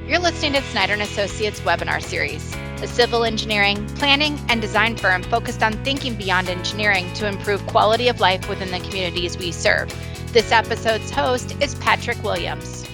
You're listening to Snyder Associates webinar series, a civil engineering, planning, and design firm focused on thinking beyond engineering to improve quality of life within the communities we serve. This episode's host is Patrick Williams.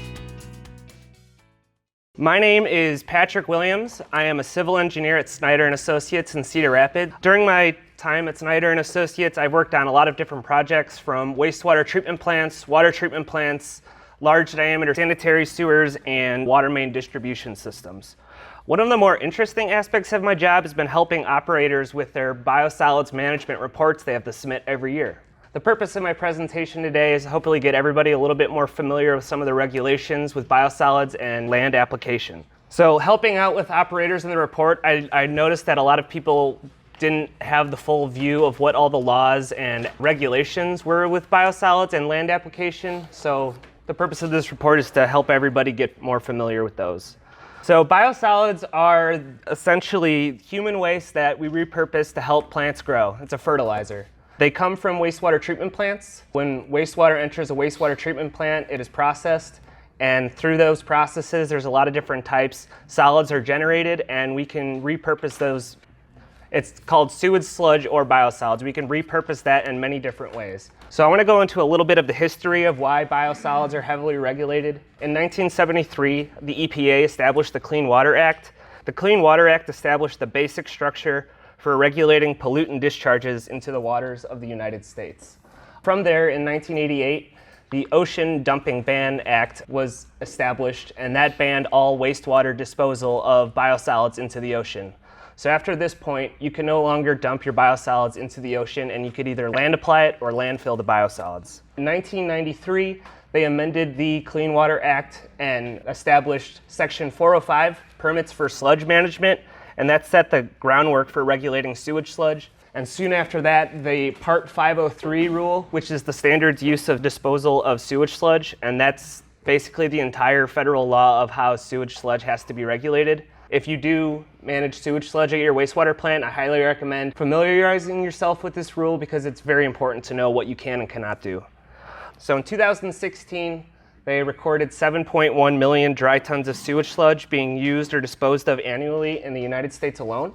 My name is Patrick Williams. I am a civil engineer at Snyder Associates in Cedar Rapids. During my time at Snyder Associates, I've worked on a lot of different projects from wastewater treatment plants, water treatment plants, large diameter sanitary sewers, and water main distribution systems. One of the more interesting aspects of my job has been helping operators with their biosolids management reports they have to submit every year. The purpose of my presentation today is to hopefully get everybody a little bit more familiar with some of the regulations with biosolids and land application. So helping out with operators in the report, I noticed that a lot of people didn't have the full view of what all the laws and regulations were with biosolids and land application. So the purpose of this report is to help everybody get more familiar with those. So biosolids are essentially human waste that we repurpose to help plants grow. It's a fertilizer. They come from wastewater treatment plants. When wastewater enters a wastewater treatment plant, it is processed. And through those processes, there's a lot of different types. Solids are generated, and we can repurpose those. It's called sewage, sludge, or biosolids. We can repurpose that in many different ways. So I want to go into a little bit of the history of why biosolids are heavily regulated. In 1973, the EPA established the Clean Water Act. The Clean Water Act established the basic structure for regulating pollutant discharges into the waters of the United States. From there, in 1988, the Ocean Dumping Ban Act was established, and that banned all wastewater disposal of biosolids into the ocean. So after this point, you can no longer dump your biosolids into the ocean, and you could either land apply it or landfill the biosolids. In 1993, they amended the Clean Water Act and established Section 405, permits for sludge management, and that set the groundwork for regulating sewage sludge. And soon after that, the Part 503 rule, which is the standards use of disposal of sewage sludge, and that's basically the entire federal law of how sewage sludge has to be regulated. If you do manage sewage sludge at your wastewater plant, I highly recommend familiarizing yourself with this rule because it's very important to know what you can and cannot do. So in 2016, they recorded 7.1 million dry tons of sewage sludge being used or disposed of annually in the United States alone,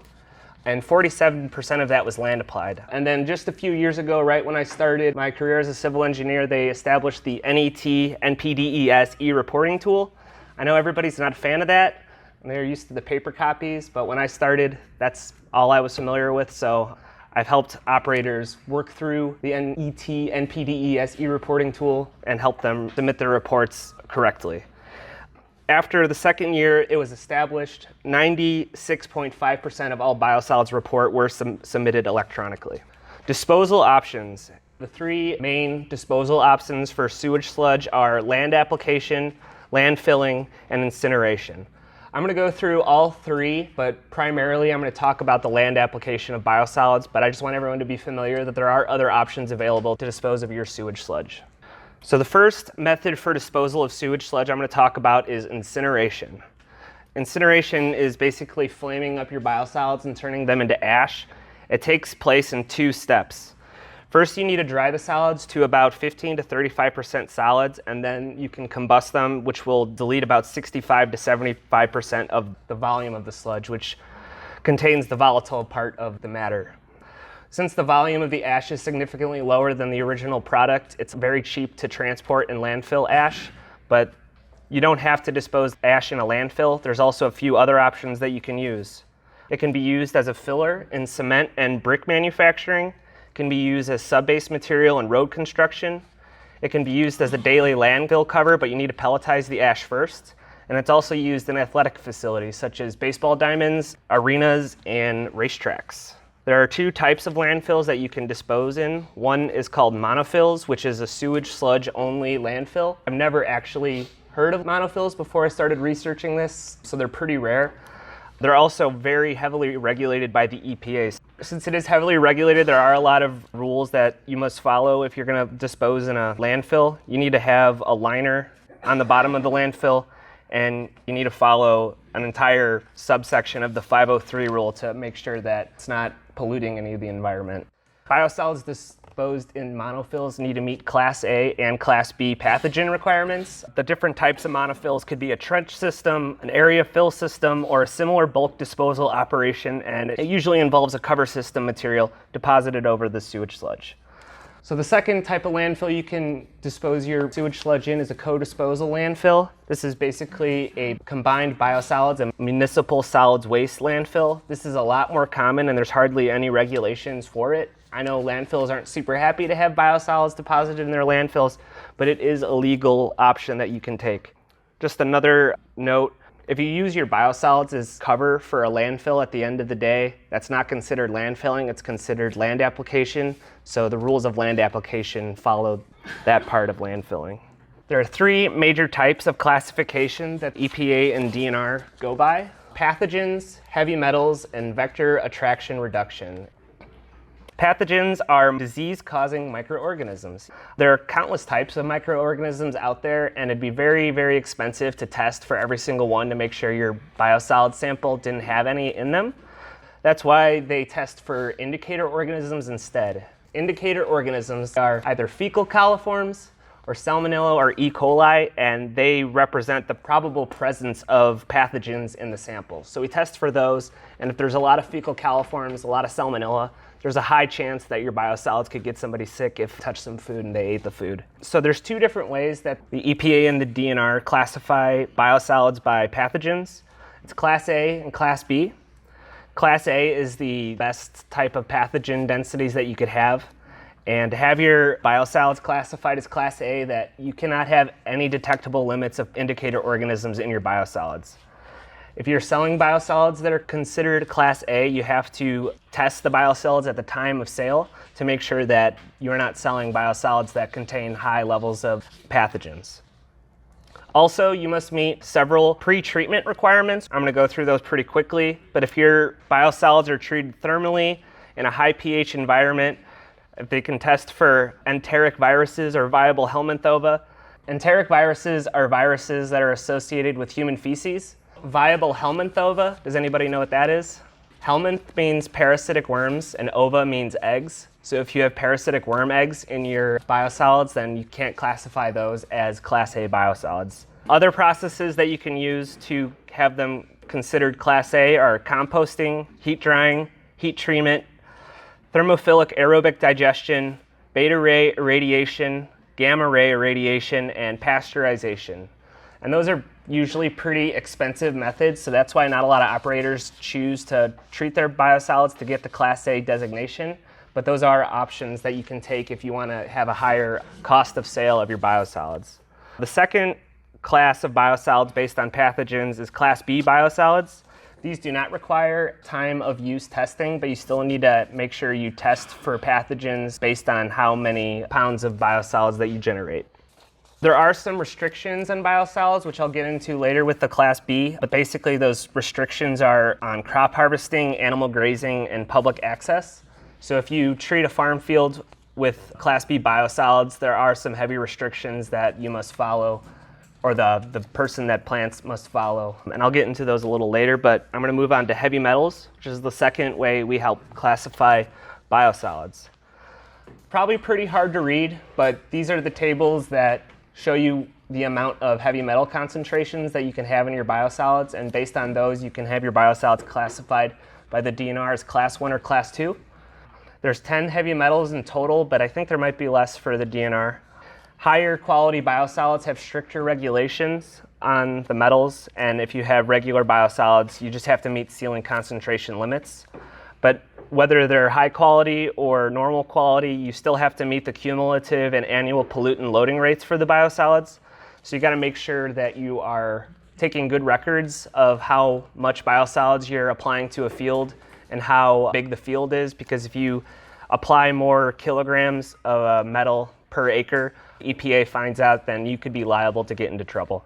and 47% of that was land applied. And then just a few years ago, right when I started my career as a civil engineer, they established the NET NPDES eReporting tool. I know everybody's not a fan of that. They're used to the paper copies, but when I started, that's all I was familiar with. So I've helped operators work through the NET NPDES eReporting tool and help them submit their reports correctly. After the second year it was established, 96.5% of all biosolids report were submitted electronically. Disposal options. The three main disposal options for sewage sludge are land application, landfilling, and incineration. I'm going to go through all three, but primarily I'm going to talk about the land application of biosolids, but I just want everyone to be familiar that there are other options available to dispose of your sewage sludge. So the first method for disposal of sewage sludge I'm going to talk about is incineration. Incineration is basically flaming up your biosolids and turning them into ash. It takes place in two steps. First, you need to dry the solids to about 15 to 35% solids, and then you can combust them, which will delete about 65 to 75% of the volume of the sludge, which contains the volatile part of the matter. Since the volume of the ash is significantly lower than the original product, it's very cheap to transport and landfill ash, but you don't have to dispose ash in a landfill. There's also a few other options that you can use. It can be used as a filler in cement and brick manufacturing. Can be used as sub-base material in road construction. It can be used as a daily landfill cover, but you need to pelletize the ash first. And it's also used in athletic facilities such as baseball diamonds, arenas, and racetracks. There are two types of landfills that you can dispose in. One is called monofills, which is a sewage sludge only landfill. I've never actually heard of monofills before I started researching this, so they're pretty rare. They're also very heavily regulated by the EPA. Since it is heavily regulated, there are a lot of rules that you must follow if you're going to dispose in a landfill. You need to have a liner on the bottom of the landfill, and you need to follow an entire subsection of the 503 rule to make sure that it's not polluting any of the environment. Biosolids disposed in monofills need to meet Class A and Class B pathogen requirements. The different types of monofills could be a trench system, an area fill system, or a similar bulk disposal operation, and it usually involves a cover system material deposited over the sewage sludge. So the second type of landfill you can dispose your sewage sludge in is a co-disposal landfill. This is basically a combined biosolids and municipal solids waste landfill. This is a lot more common and there's hardly any regulations for it. I know landfills aren't super happy to have biosolids deposited in their landfills, but it is a legal option that you can take. Just another note, if you use your biosolids as cover for a landfill at the end of the day, that's not considered landfilling, it's considered land application. So the rules of land application follow that part of landfilling. There are three major types of classification that EPA and DNR go by: pathogens, heavy metals, and vector attraction reduction. Pathogens are disease-causing microorganisms. There are countless types of microorganisms out there, and it'd be very, very expensive to test for every single one to make sure your biosolid sample didn't have any in them. That's why they test for indicator organisms instead. Indicator organisms are either fecal coliforms or Salmonella or E. coli, and they represent the probable presence of pathogens in the sample. So we test for those, and if there's a lot of fecal coliforms, a lot of Salmonella, there's a high chance that your biosolids could get somebody sick if they touched some food and they ate the food. So there's two different ways that the EPA and the DNR classify biosolids by pathogens. It's Class A and Class B. Class A is the best type of pathogen densities that you could have. And to have your biosolids classified as Class A, that you cannot have any detectable limits of indicator organisms in your biosolids. If you're selling biosolids that are considered Class A, you have to test the biosolids at the time of sale to make sure that you're not selling biosolids that contain high levels of pathogens. Also, you must meet several pre-treatment requirements. I'm going to go through those pretty quickly, but if your biosolids are treated thermally in a high pH environment, if they can test for enteric viruses or viable helminth ova. Enteric viruses are viruses that are associated with human feces. Viable helminth ova, does anybody know what that is? Helminth means parasitic worms and ova means eggs. So if you have parasitic worm eggs in your biosolids, then you can't classify those as Class A biosolids. Other processes that you can use to have them considered Class A are composting, heat drying, heat treatment, thermophilic aerobic digestion, beta ray irradiation, gamma ray irradiation, and pasteurization. And those are usually pretty expensive methods, so that's why not a lot of operators choose to treat their biosolids to get the Class A designation, but those are options that you can take if you want to have a higher cost of sale of your biosolids. The second class of biosolids based on pathogens is Class B biosolids. These do not require time of use testing, but you still need to make sure you test for pathogens based on how many pounds of biosolids that you generate. There are some restrictions on biosolids, which I'll get into later with the Class B, but basically those restrictions are on crop harvesting, animal grazing, and public access. So if you treat a farm field with Class B biosolids, there are some heavy restrictions that you must follow, or the person that plants must follow. And I'll get into those a little later, but I'm going to move on to heavy metals, which is the second way we help classify biosolids. Probably pretty hard to read, but these are the tables that show you the amount of heavy metal concentrations that you can have in your biosolids, and based on those you can have your biosolids classified by the DNR as Class 1 or Class 2. There's 10 heavy metals in total, but I think there might be less for the DNR. Higher quality biosolids have stricter regulations on the metals, and if you have regular biosolids, you just have to meet ceiling concentration limits. But whether they're high quality or normal quality, you still have to meet the cumulative and annual pollutant loading rates for the biosolids. So you got to make sure that you are taking good records of how much biosolids you're applying to a field and how big the field is, because if you apply more kilograms of metal per acre, EPA finds out, then you could be liable to get into trouble.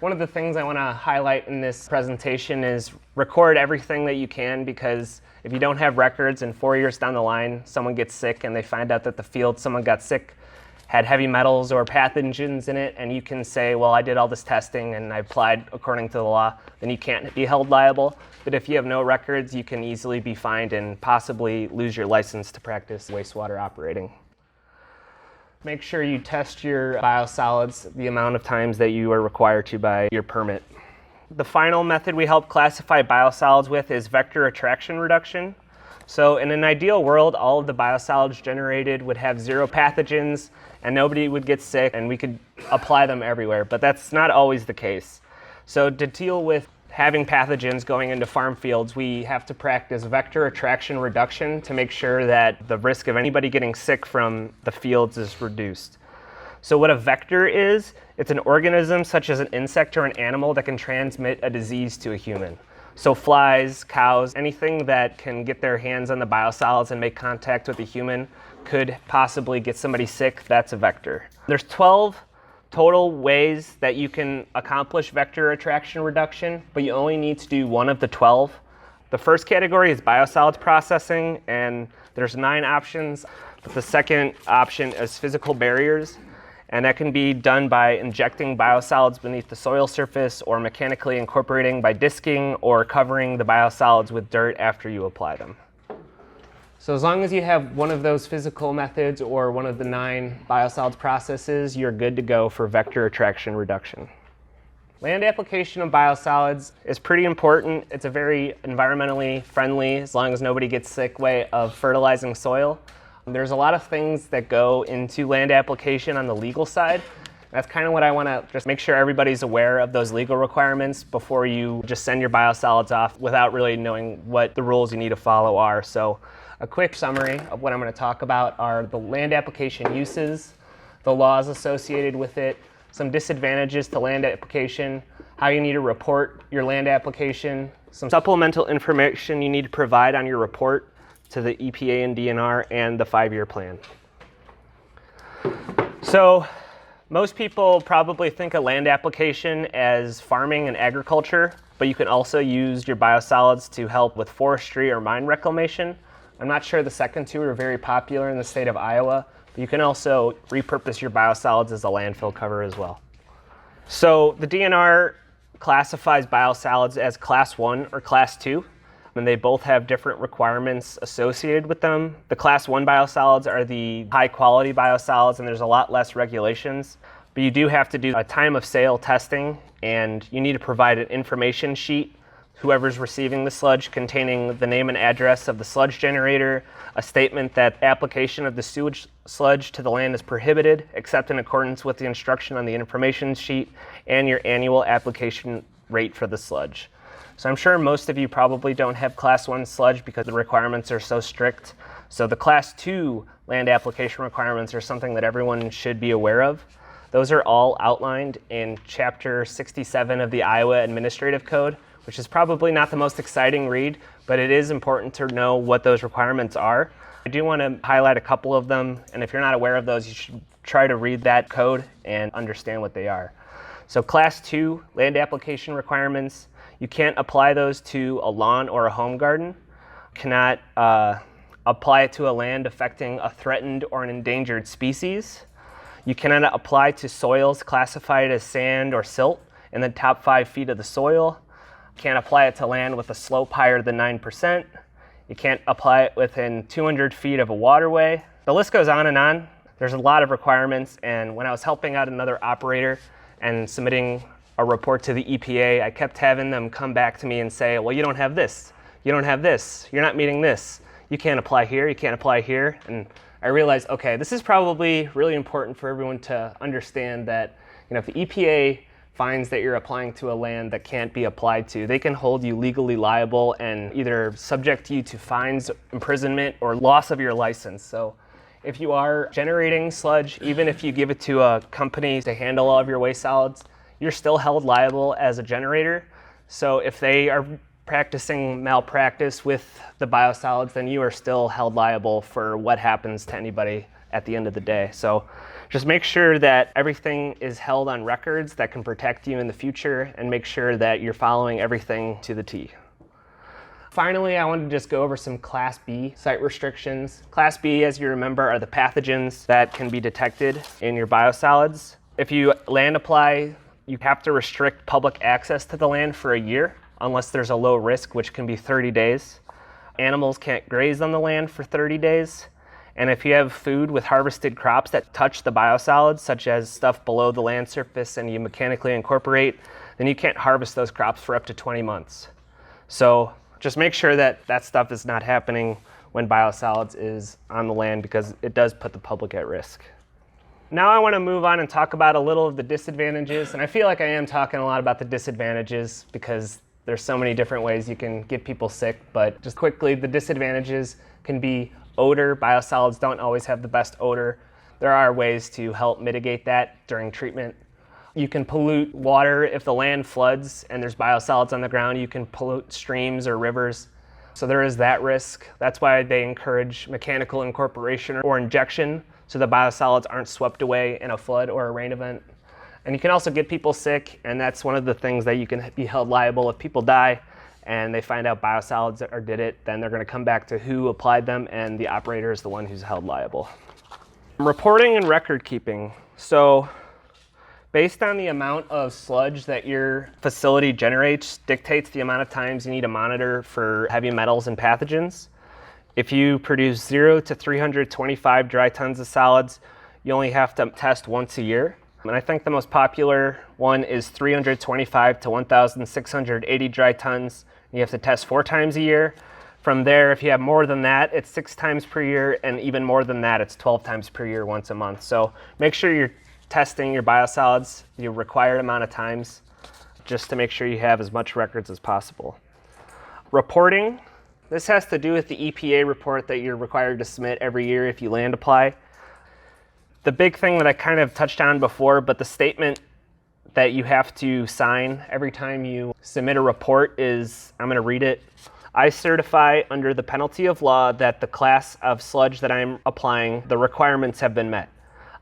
One of the things I want to highlight in this presentation is record everything that you can, because if you don't have records and 4 years down the line, someone gets sick and they find out that the field someone got sick had heavy metals or pathogens in it, and you can say, well, I did all this testing and I applied according to the law, then you can't be held liable. But if you have no records, you can easily be fined and possibly lose your license to practice wastewater operating. Make sure you test your biosolids the amount of times that you are required to by your permit. The final method we help classify biosolids with is vector attraction reduction. So in an ideal world, all of the biosolids generated would have zero pathogens and nobody would get sick and we could apply them everywhere, but that's not always the case. So to deal with having pathogens going into farm fields, we have to practice vector attraction reduction to make sure that the risk of anybody getting sick from the fields is reduced. So what a vector is, it's an organism such as an insect or an animal that can transmit a disease to a human. So flies, cows, anything that can get their hands on the biosolids and make contact with a human could possibly get somebody sick. That's a vector. There's 12 total ways that you can accomplish vector attraction reduction, but you only need to do one of the 12. The first category is biosolids processing, and there's 9 options, but the second option is physical barriers. And that can be done by injecting biosolids beneath the soil surface or mechanically incorporating by disking or covering the biosolids with dirt after you apply them. So as long as you have one of those physical methods or one of the 9 biosolids processes, you're good to go for vector attraction reduction. Land application of biosolids is pretty important. It's a very environmentally friendly, as long as nobody gets sick, way of fertilizing soil. There's a lot of things that go into land application on the legal side. That's kind of what I want to just make sure everybody's aware of, those legal requirements before you just send your biosolids off without really knowing what the rules you need to follow are. So a quick summary of what I'm going to talk about are the land application uses, the laws associated with it, some disadvantages to land application, how you need to report your land application, some supplemental information you need to provide on your report to the EPA and DNR, and the 5-year plan. So most people probably think of land application as farming and agriculture, but you can also use your biosolids to help with forestry or mine reclamation. I'm not sure the second two are very popular in the state of Iowa, but you can also repurpose your biosolids as a landfill cover as well. So the DNR classifies biosolids as Class 1 or Class 2. And they both have different requirements associated with them. The Class 1 biosolids are the high quality biosolids, and there's a lot less regulations. But you do have to do a time of sale testing, and you need to provide an information sheet, whoever's receiving the sludge, containing the name and address of the sludge generator, a statement that application of the sewage sludge to the land is prohibited, except in accordance with the instruction on the information sheet, and your annual application rate for the sludge. So I'm sure most of you probably don't have Class 1 sludge because the requirements are so strict. So the Class 2 land application requirements are something that everyone should be aware of. Those are all outlined in Chapter 67 of the Iowa Administrative Code, which is probably not the most exciting read, but it is important to know what those requirements are. I do want to highlight a couple of them, and if you're not aware of those, you should try to read that code and understand what they are. So Class 2 land application requirements, you can't apply those to a lawn or a home garden. Cannot apply it to a land affecting a threatened or an endangered species. You cannot apply to soils classified as sand or silt in the top 5 feet of the soil. Can't apply it to land with a slope higher than 9%. You can't apply it within 200 feet of a waterway. The list goes on and on. There's a lot of requirements, and when I was helping out another operator and submitting a report to the EPA, I kept having them come back to me and say, well, you don't have this, you don't have this, you're not meeting this, you can't apply here, you can't apply here. And I realized, okay, this is probably really important for everyone to understand that, if the EPA finds that you're applying to a land that can't be applied to, they can hold you legally liable and either subject you to fines, imprisonment, or loss of your license. So if you are generating sludge, even if you give it to a company to handle all of your waste solids, you're still held liable as a generator. So if they are practicing malpractice with the biosolids, then you are still held liable for what happens to anybody at the end of the day. So just make sure that everything is held on records that can protect you in the future, and make sure that you're following everything to the T. Finally, I wanted to just go over some Class B site restrictions. Class B, as you remember, are the pathogens that can be detected in your biosolids. If you land apply, you have to restrict public access to the land for a year, unless there's a low risk, which can be 30 days. Animals can't graze on the land for 30 days. And if you have food with harvested crops that touch the biosolids, such as stuff below the land surface, and you mechanically incorporate, then you can't harvest those crops for up to 20 months. So just make sure that that stuff is not happening when biosolids is on the land, because it does put the public at risk. Now I want to move on and talk about a little of the disadvantages. And I feel like I am talking a lot about the disadvantages because there's so many different ways you can get people sick. But just quickly, the disadvantages can be odor. Biosolids don't always have the best odor. There are ways to help mitigate that during treatment. You can pollute water if the land floods and there's biosolids on the ground. You can pollute streams or rivers. So there is that risk. That's why they encourage mechanical incorporation or injection, so the biosolids aren't swept away in a flood or a rain event. And you can also get people sick, and that's one of the things that you can be held liable. If people die and they find out biosolids or did it, then they're going to come back to who applied them, and the operator is the one who's held liable. Reporting and record keeping. So based on the amount of sludge that your facility generates dictates the amount of times you need to monitor for heavy metals and pathogens. If you produce 0 to 325 dry tons of solids, you only have to test once a year. And I think the most popular one is 325 to 1,680 dry tons. You have to test 4 times a year. From there, if you have more than that, it's 6 times per year, and even more than that, it's 12 times per year, once a month. So make sure you're testing your biosolids the required amount of times, just to make sure you have as much records as possible. Reporting. This has to do with the EPA report that you're required to submit every year if you land apply. The big thing that I kind of touched on before, but the statement that you have to sign every time you submit a report is, I'm going to read it. I certify under the penalty of law that the class of sludge that I'm applying, the requirements have been met.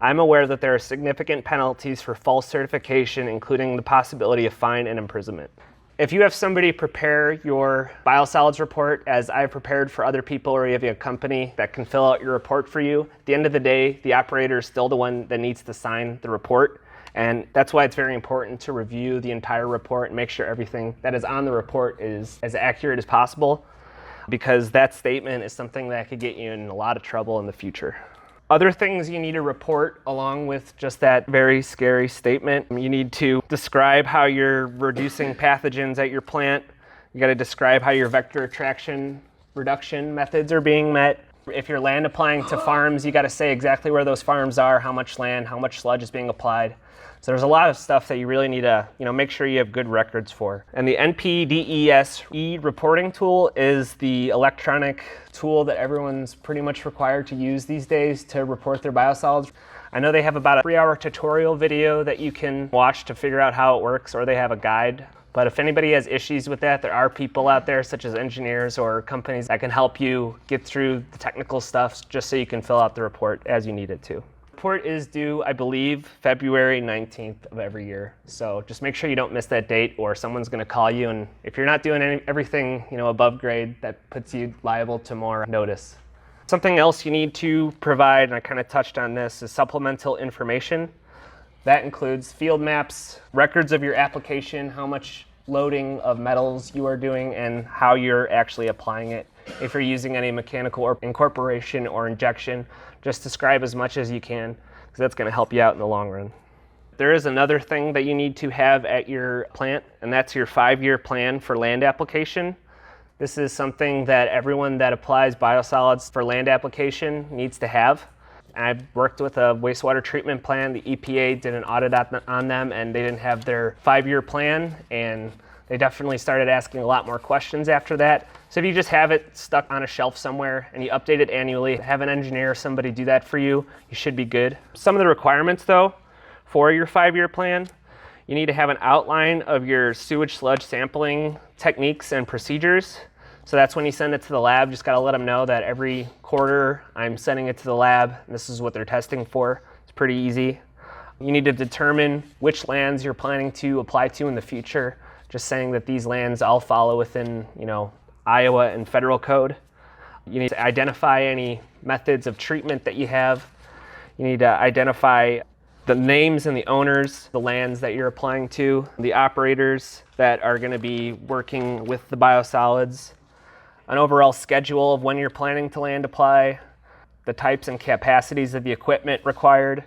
I'm aware that there are significant penalties for false certification, including the possibility of fine and imprisonment. If you have somebody prepare your biosolids report, as I've prepared for other people, or you have a company that can fill out your report for you, at the end of the day, the operator is still the one that needs to sign the report. And that's why it's very important to review the entire report and make sure everything that is on the report is as accurate as possible, because that statement is something that could get you in a lot of trouble in the future. Other things you need to report along with just that very scary statement. You need to describe how you're reducing pathogens at your plant. You got to describe how your vector attraction reduction methods are being met. If you're land applying to farms, you got to say exactly where those farms are, how much land, how much sludge is being applied. So there's a lot of stuff that you really need to, make sure you have good records for. And the NPDES eReporting tool is the electronic tool that everyone's pretty much required to use these days to report their biosolids. I know they have about a 3-hour tutorial video that you can watch to figure out how it works, or they have a guide. But if anybody has issues with that, there are people out there, such as engineers or companies, that can help you get through the technical stuff just so you can fill out the report as you need it to. The report is due, I believe, February 19th of every year. So just make sure you don't miss that date, or someone's going to call you. And if you're not doing everything above grade, that puts you liable to more notice. Something else you need to provide, and I kind of touched on this, is supplemental information. That includes field maps, records of your application, how much loading of metals you are doing, and how you're actually applying it. If you're using any mechanical or incorporation or injection, just describe as much as you can, because that's going to help you out in the long run. There is another thing that you need to have at your plant, and that's your 5-year plan for land application. This is something that everyone that applies biosolids for land application needs to have. I worked with a wastewater treatment plant. The EPA did an audit on them, and they didn't have their 5-year plan, and they definitely started asking a lot more questions after that. So if you just have it stuck on a shelf somewhere and you update it annually, have an engineer or somebody do that for you, you should be good. Some of the requirements, though, for your 5-year plan, you need to have an outline of your sewage sludge sampling techniques and procedures. So that's when you send it to the lab. Just got to let them know that every quarter I'm sending it to the lab, and this is what they're testing for. It's pretty easy. You need to determine which lands you're planning to apply to in the future. Just saying that these lands all follow within, Iowa and federal code. You need to identify any methods of treatment that you have. You need to identify the names and the owners, the lands that you're applying to, the operators that are going to be working with the biosolids, an overall schedule of when you're planning to land apply, the types and capacities of the equipment required.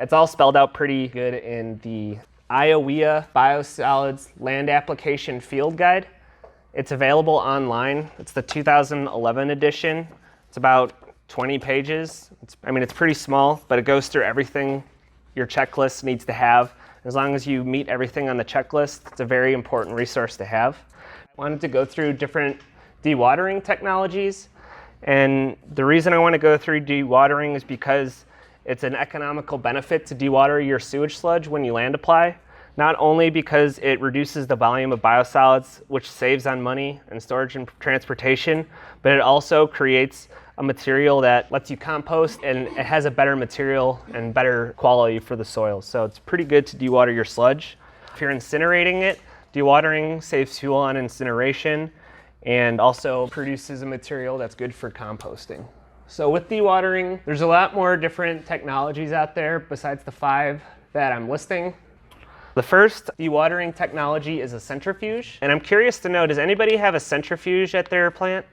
It's all spelled out pretty good in the Iowa Biosolids Land Application Field Guide. It's available online. It's the 2011 edition. It's about 20 pages. It's pretty small, but it goes through everything your checklist needs to have. As long as you meet everything on the checklist, it's a very important resource to have. I wanted to go through different dewatering technologies. And the reason I want to go through dewatering is because it's an economical benefit to dewater your sewage sludge when you land apply. Not only because it reduces the volume of biosolids, which saves on money and storage and transportation, but it also creates a material that lets you compost, and it has a better material and better quality for the soil. So it's pretty good to dewater your sludge. If you're incinerating it, dewatering saves fuel on incineration and also produces a material that's good for composting. So with dewatering, there's a lot more different technologies out there besides the 5 that I'm listing. The first dewatering technology is a centrifuge. And I'm curious to know, does anybody have a centrifuge at their plant?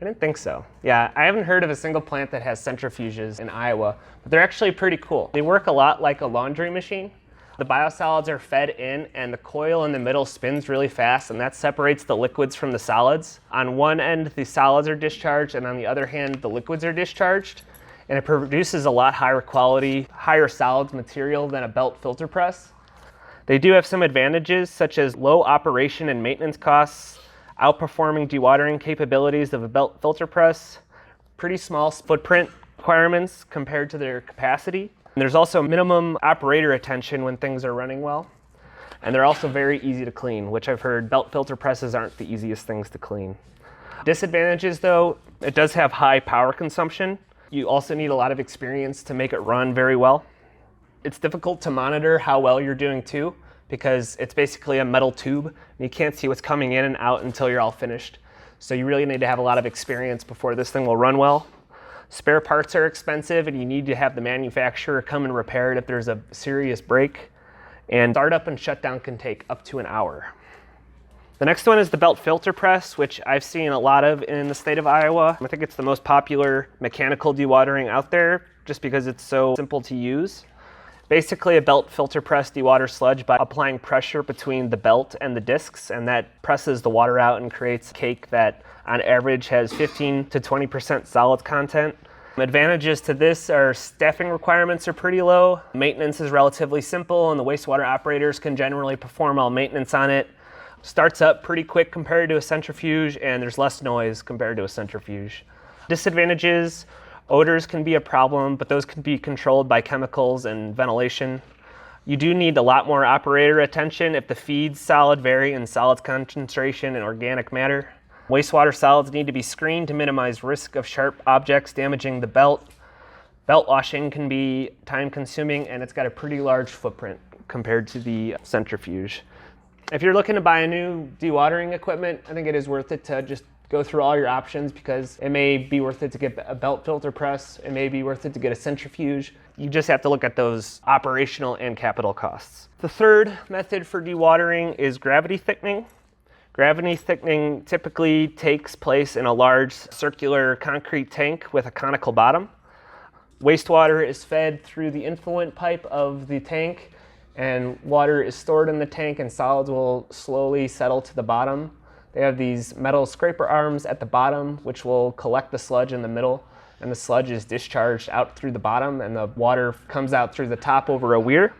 I didn't think so. Yeah, I haven't heard of a single plant that has centrifuges in Iowa, but they're actually pretty cool. They work a lot like a laundry machine. The biosolids are fed in, and the coil in the middle spins really fast, and that separates the liquids from the solids. On one end, the solids are discharged, and on the other hand, the liquids are discharged. And it produces a lot higher quality, higher solids material than a belt filter press. They do have some advantages, such as low operation and maintenance costs, outperforming dewatering capabilities of a belt filter press, pretty small footprint requirements compared to their capacity. And there's also minimum operator attention when things are running well. And they're also very easy to clean, which I've heard belt filter presses aren't the easiest things to clean. Disadvantages though, it does have high power consumption. You also need a lot of experience to make it run very well. It's difficult to monitor how well you're doing too, because it's basically a metal tube and you can't see what's coming in and out until you're all finished. So you really need to have a lot of experience before this thing will run well. Spare parts are expensive and you need to have the manufacturer come and repair it if there's a serious break. And startup and shutdown can take up to an hour. The next one is the belt filter press, which I've seen a lot of in the state of Iowa. I think it's the most popular mechanical dewatering out there just because it's so simple to use. Basically, a belt filter press dewaters sludge by applying pressure between the belt and the discs, and that presses the water out and creates cake that on average has 15 to 20% solids content. Advantages to this are staffing requirements are pretty low, maintenance is relatively simple, and the wastewater operators can generally perform all maintenance on it. Starts up pretty quick compared to a centrifuge, and there's less noise compared to a centrifuge. Disadvantages: odors can be a problem, but those can be controlled by chemicals and ventilation. You do need a lot more operator attention if the feeds solid vary in solids concentration and organic matter. Wastewater solids need to be screened to minimize risk of sharp objects damaging the belt. Belt washing can be time consuming, and it's got a pretty large footprint compared to the centrifuge. If you're looking to buy a new dewatering equipment, I think it is worth it to just go through all your options, because it may be worth it to get a belt filter press, it may be worth it to get a centrifuge. You just have to look at those operational and capital costs. The third method for dewatering is gravity thickening. Gravity thickening typically takes place in a large circular concrete tank with a conical bottom. Wastewater is fed through the influent pipe of the tank, and water is stored in the tank, and solids will slowly settle to the bottom. They have these metal scraper arms at the bottom, which will collect the sludge in the middle, and the sludge is discharged out through the bottom, and the water comes out through the top over a weir.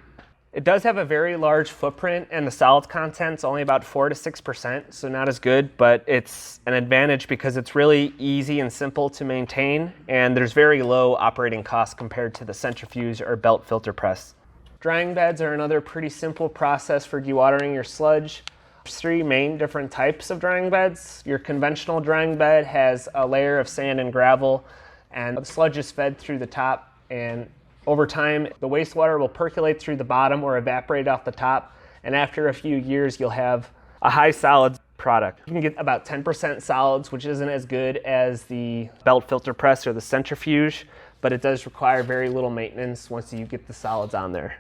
It does have a very large footprint, and the solids content's only about 4 to 6%, so not as good, but it's an advantage because it's really easy and simple to maintain, and there's very low operating costs compared to the centrifuge or belt filter press. Drying beds are another pretty simple process for dewatering your sludge. There's 3 main different types of drying beds. Your conventional drying bed has a layer of sand and gravel, and the sludge is fed through the top, and over time the wastewater will percolate through the bottom or evaporate off the top, and after a few years you'll have a high solids product. You can get about 10% solids, which isn't as good as the belt filter press or the centrifuge, but it does require very little maintenance once you get the solids on there.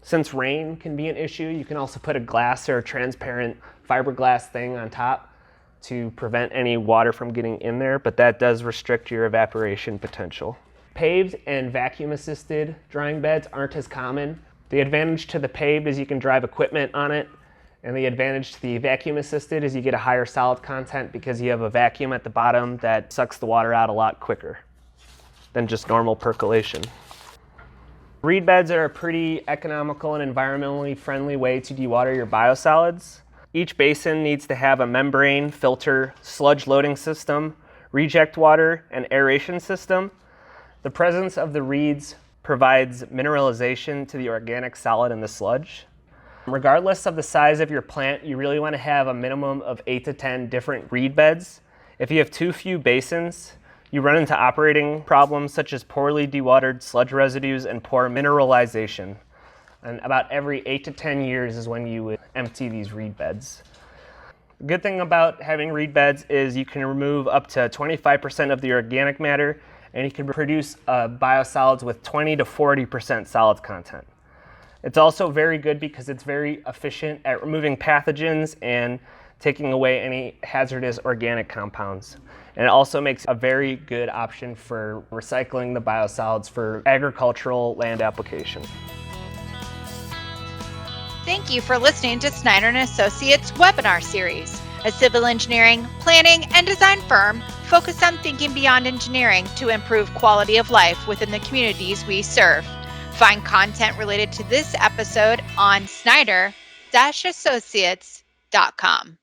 Since rain can be an issue, you can also put a glass or a transparent fiberglass thing on top to prevent any water from getting in there, but that does restrict your evaporation potential. Paved and vacuum-assisted drying beds aren't as common. The advantage to the paved is you can drive equipment on it, and the advantage to the vacuum-assisted is you get a higher solid content because you have a vacuum at the bottom that sucks the water out a lot quicker than just normal percolation. Reed beds are a pretty economical and environmentally friendly way to dewater your biosolids. Each basin needs to have a membrane, filter, sludge loading system, reject water, and aeration system. The presence of the reeds provides mineralization to the organic solid in the sludge. Regardless of the size of your plant, you really want to have a minimum of 8 to 10 different reed beds. If you have too few basins, you run into operating problems such as poorly dewatered sludge residues and poor mineralization. And about every 8 to 10 years is when you would empty these reed beds. The good thing about having reed beds is you can remove up to 25% of the organic matter, and you can produce biosolids with 20 to 40% solids content. It's also very good because it's very efficient at removing pathogens and taking away any hazardous organic compounds. And it also makes a very good option for recycling the biosolids for agricultural land application. Thank you for listening to Snyder Associates webinar series, a civil engineering, planning, and design firm focused on thinking beyond engineering to improve quality of life within the communities we serve. Find content related to this episode on Snyder-Associates.com.